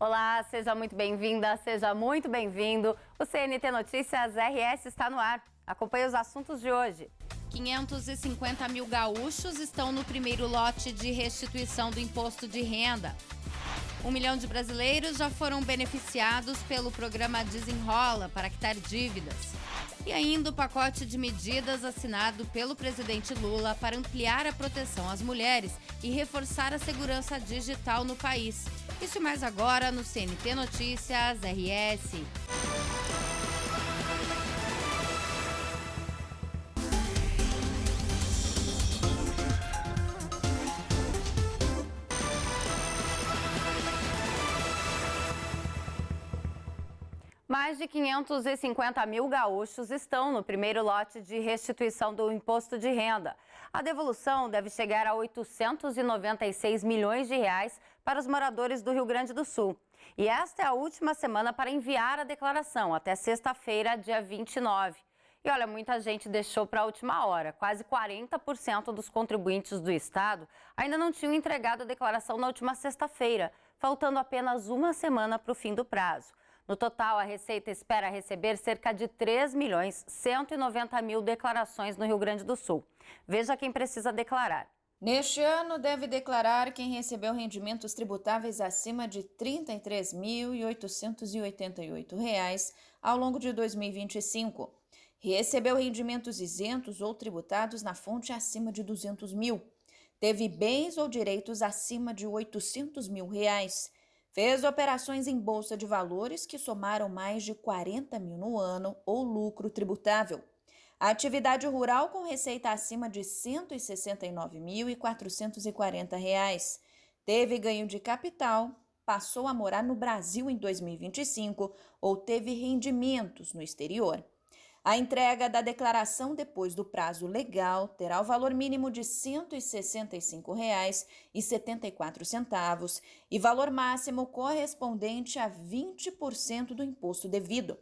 Olá, seja muito bem-vinda, seja muito bem-vindo. O CNT Notícias RS está no ar. Acompanhe os assuntos de hoje. 550 mil gaúchos estão no primeiro lote de restituição do imposto de renda. 1 milhão de brasileiros já foram beneficiados pelo programa Desenrola para quitar dívidas. E ainda o pacote de medidas assinado pelo presidente Lula para ampliar a proteção às mulheres e reforçar a segurança digital no país. Isso e mais agora no CNT Notícias RS. Mais de 550 mil gaúchos estão no primeiro lote de restituição do imposto de renda. A devolução deve chegar a 896 milhões de reais para os moradores do Rio Grande do Sul. E esta é a última semana para enviar a declaração, até sexta-feira, dia 29. E olha, muita gente deixou para a última hora. Quase 40% dos contribuintes do estado ainda não tinham entregado a declaração na última sexta-feira, faltando apenas uma semana para o fim do prazo. No total, a Receita espera receber cerca de 3.190.000 declarações no Rio Grande do Sul. Veja quem precisa declarar. Neste ano, deve declarar quem recebeu rendimentos tributáveis acima de R$ 33.888 ao longo de 2025. Recebeu rendimentos isentos ou tributados na fonte acima de R$ 200 mil. Teve bens ou direitos acima de R$ 800 mil. Fez operações em bolsa de valores que somaram mais de 40 mil no ano ou lucro tributável. A atividade rural com receita acima de R$ 169.440. Teve ganho de capital, passou a morar no Brasil em 2025 ou teve rendimentos no exterior. A entrega da declaração depois do prazo legal terá o valor mínimo de R$ 165,74 e valor máximo correspondente a 20% do imposto devido.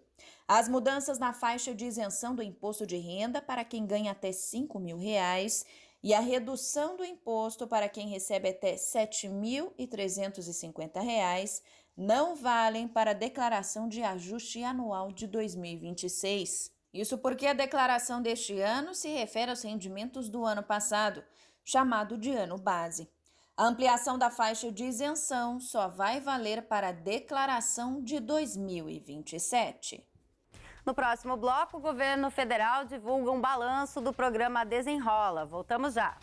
As mudanças na faixa de isenção do imposto de renda para quem ganha até R$ 5 mil e a redução do imposto para quem recebe até R$ 7.350 não valem para a declaração de ajuste anual de 2026. Isso porque a declaração deste ano se refere aos rendimentos do ano passado, chamado de ano base. A ampliação da faixa de isenção só vai valer para a declaração de 2027. No próximo bloco, o governo federal divulga um balanço do programa Desenrola. Voltamos já.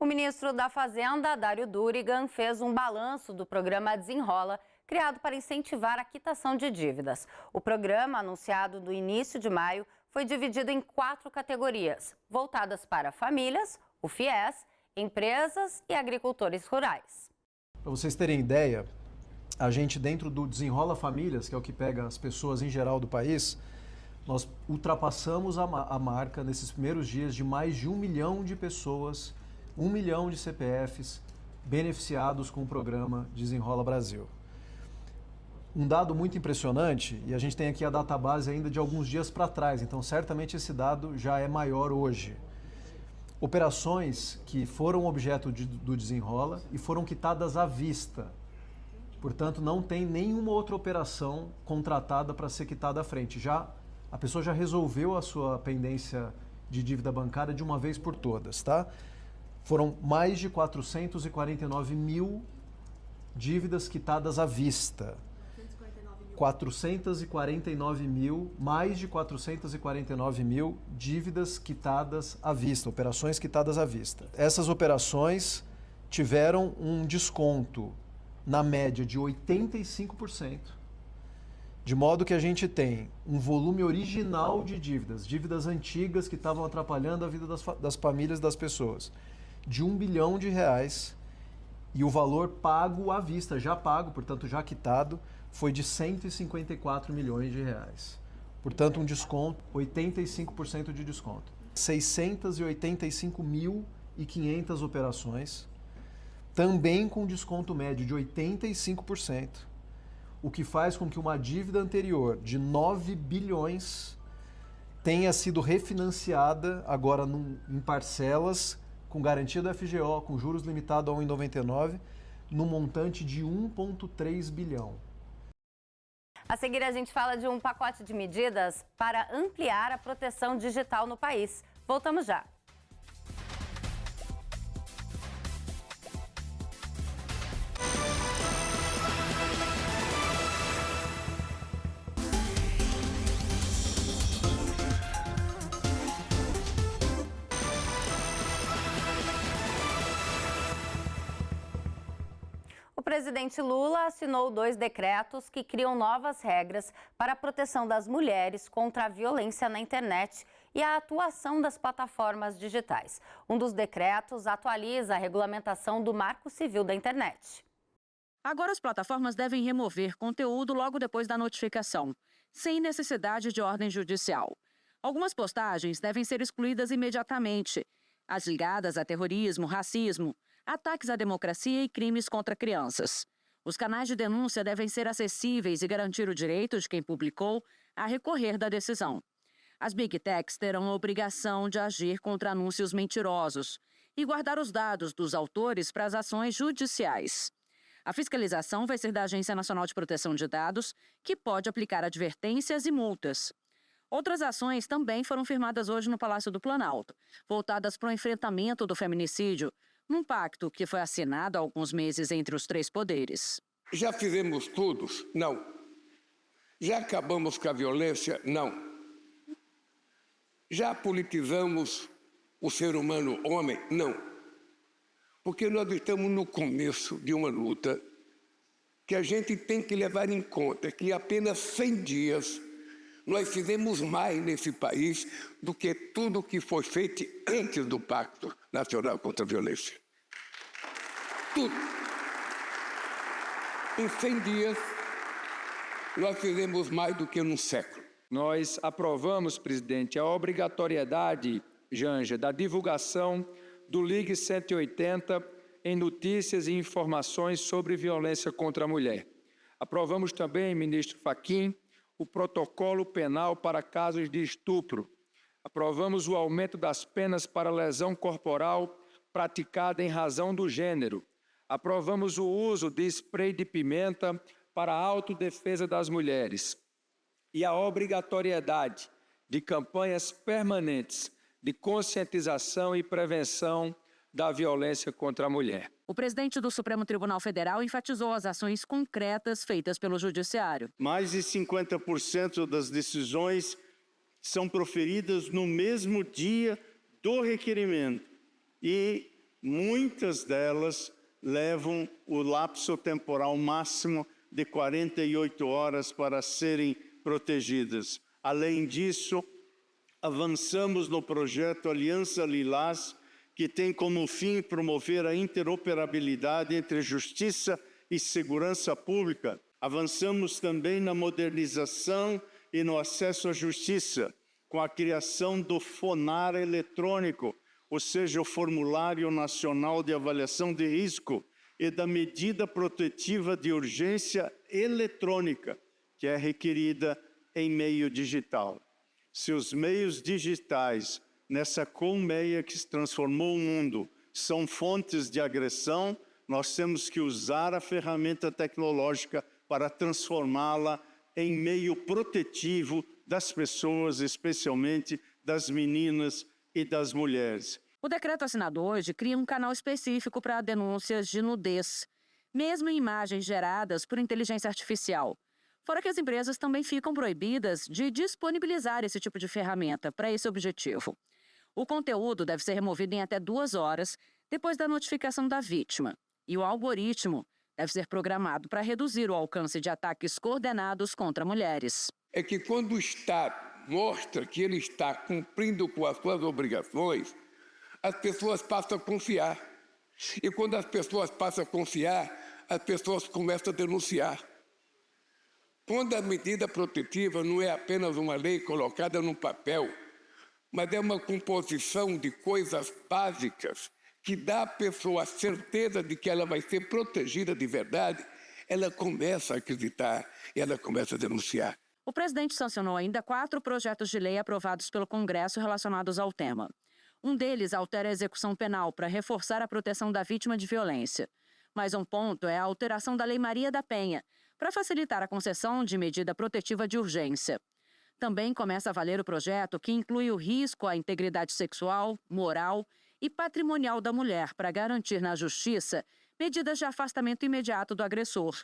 O ministro da Fazenda, Dário Durigan, fez um balanço do programa Desenrola, criado para incentivar a quitação de dívidas. O programa, anunciado no início de maio, foi dividido em 4 categorias, voltadas para famílias, o FIES, empresas e agricultores rurais. Para vocês terem ideia, a gente dentro do Desenrola Famílias, que é o que pega as pessoas em geral do país, nós ultrapassamos a marca nesses primeiros dias de mais de 1 milhão de pessoas, 1 milhão de CPFs beneficiados com o programa Desenrola Brasil. Um dado muito impressionante, e a gente tem aqui a database ainda de alguns dias para trás, então certamente esse dado já é maior hoje. Operações que foram objeto do Desenrola e foram quitadas à vista. Portanto, não tem nenhuma outra operação contratada para ser quitada à frente. A pessoa já resolveu a sua pendência de dívida bancária de uma vez por todas, tá? Foram mais de 449 mil dívidas quitadas à vista. 449 mil, mais de 449 mil dívidas quitadas à vista, operações quitadas à vista. Essas operações tiveram um desconto na média de 85%, de modo que a gente tem um volume original de dívidas antigas que estavam atrapalhando a vida das famílias das pessoas, de R$ 1 bilhão, e o valor pago à vista, já pago, portanto já quitado, foi de R$ 154 milhões. Portanto, um desconto, 85% de desconto. 685 mil 1.500 operações, também com desconto médio de 85%, o que faz com que uma dívida anterior de 9 bilhões tenha sido refinanciada agora em parcelas, com garantia do FGO, com juros limitados a 1,99, no montante de 1,3 bilhão. A seguir, a gente fala de um pacote de medidas para ampliar a proteção digital no país. Voltamos já. O presidente Lula assinou 2 decretos que criam novas regras para a proteção das mulheres contra a violência na internet e a atuação das plataformas digitais. Um dos decretos atualiza a regulamentação do Marco Civil da Internet. Agora as plataformas devem remover conteúdo logo depois da notificação, sem necessidade de ordem judicial. Algumas postagens devem ser excluídas imediatamente. As ligadas a terrorismo, racismo, ataques à democracia e crimes contra crianças. Os canais de denúncia devem ser acessíveis e garantir o direito de quem publicou a recorrer da decisão. As Big Techs terão a obrigação de agir contra anúncios mentirosos e guardar os dados dos autores para as ações judiciais. A fiscalização vai ser da Agência Nacional de Proteção de Dados, que pode aplicar advertências e multas. Outras ações também foram firmadas hoje no Palácio do Planalto, voltadas para o enfrentamento do feminicídio, num pacto que foi assinado há alguns meses entre os 3 poderes. Já fizemos tudo? Não. Já acabamos com a violência? Não. Já politizamos o ser humano homem? Não. Porque nós estamos no começo de uma luta que a gente tem que levar em conta que em apenas 100 dias nós fizemos mais nesse país do que tudo que foi feito antes do Pacto Nacional contra a Violência. Tudo. Em 100 dias, nós fizemos mais do que num século. Nós aprovamos, presidente, a obrigatoriedade, Janja, da divulgação do Ligue 180 em notícias e informações sobre violência contra a mulher. Aprovamos também, ministro Fachin, o protocolo penal para casos de estupro. Aprovamos o aumento das penas para lesão corporal praticada em razão do gênero. Aprovamos o uso de spray de pimenta para a autodefesa das mulheres. E a obrigatoriedade de campanhas permanentes de conscientização e prevenção da violência contra a mulher. O presidente do Supremo Tribunal Federal enfatizou as ações concretas feitas pelo Judiciário. Mais de 50% das decisões são proferidas no mesmo dia do requerimento e muitas delas levam o lapso temporal máximo de 48 horas para serem protegidas. Além disso, avançamos no projeto Aliança Lilás, que tem como fim promover a interoperabilidade entre justiça e segurança pública. Avançamos também na modernização e no acesso à justiça, com a criação do FONAR eletrônico, ou seja, o Formulário Nacional de Avaliação de Risco, e da medida protetiva de urgência eletrônica, que é requerida em meio digital. Se os meios digitais, nessa colmeia que se transformou o mundo, são fontes de agressão, nós temos que usar a ferramenta tecnológica para transformá-la em meio protetivo das pessoas, especialmente das meninas e das mulheres. O decreto assinado hoje cria um canal específico para denúncias de nudez, mesmo em imagens geradas por inteligência artificial. Fora que as empresas também ficam proibidas de disponibilizar esse tipo de ferramenta para esse objetivo. O conteúdo deve ser removido em até 2 horas depois da notificação da vítima. E o algoritmo deve ser programado para reduzir o alcance de ataques coordenados contra mulheres. É que quando o Estado mostra que ele está cumprindo com as suas obrigações, as pessoas passam a confiar. E quando as pessoas passam a confiar, as pessoas começam a denunciar. Quando a medida protetiva não é apenas uma lei colocada no papel, mas é uma composição de coisas básicas que dá à pessoa a certeza de que ela vai ser protegida de verdade, ela começa a acreditar e ela começa a denunciar. O presidente sancionou ainda 4 projetos de lei aprovados pelo Congresso relacionados ao tema. Um deles altera a execução penal para reforçar a proteção da vítima de violência. Mais um ponto é a alteração da Lei Maria da Penha, para facilitar a concessão de medida protetiva de urgência. Também começa a valer o projeto que inclui o risco à integridade sexual, moral e patrimonial da mulher para garantir na justiça medidas de afastamento imediato do agressor.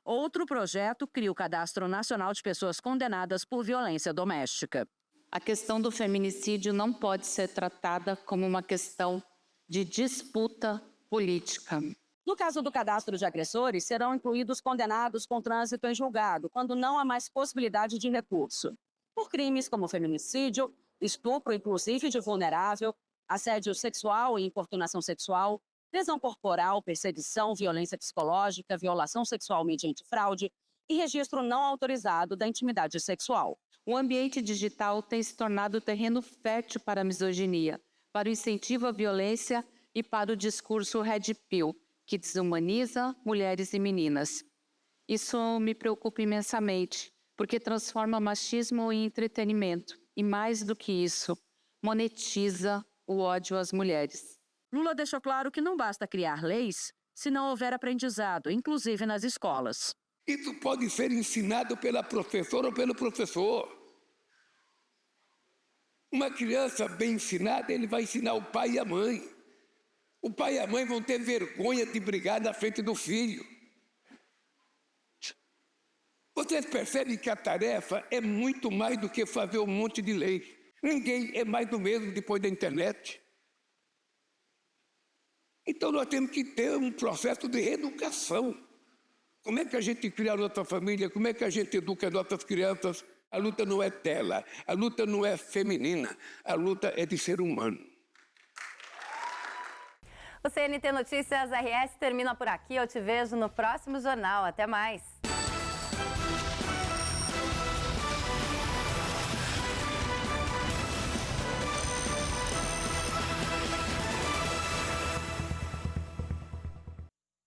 Outro projeto cria o Cadastro Nacional de Pessoas Condenadas por Violência Doméstica. A questão do feminicídio não pode ser tratada como uma questão de disputa política. No caso do cadastro de agressores, serão incluídos condenados com trânsito em julgado, quando não há mais possibilidade de recurso, por crimes como feminicídio, estupro, inclusive de vulnerável, assédio sexual e importunação sexual, lesão corporal, perseguição, violência psicológica, violação sexual mediante fraude e registro não autorizado da intimidade sexual. O ambiente digital tem se tornado terreno fértil para a misoginia, para o incentivo à violência e para o discurso red pill, que desumaniza mulheres e meninas. Isso me preocupa imensamente, porque transforma machismo em entretenimento e, mais do que isso, monetiza o ódio às mulheres. Lula deixou claro que não basta criar leis se não houver aprendizado, inclusive nas escolas. Isso pode ser ensinado pela professora ou pelo professor. Uma criança bem ensinada, ele vai ensinar o pai e a mãe. O pai e a mãe vão ter vergonha de brigar na frente do filho. Vocês percebem que a tarefa é muito mais do que fazer um monte de lei. Ninguém é mais do mesmo depois da internet. Então nós temos que ter um processo de reeducação. Como é que a gente cria a nossa família? Como é que a gente educa as nossas crianças? A luta não é tela, a luta não é feminina, a luta é de ser humano. O CNT Notícias RS termina por aqui. Eu te vejo no próximo jornal. Até mais.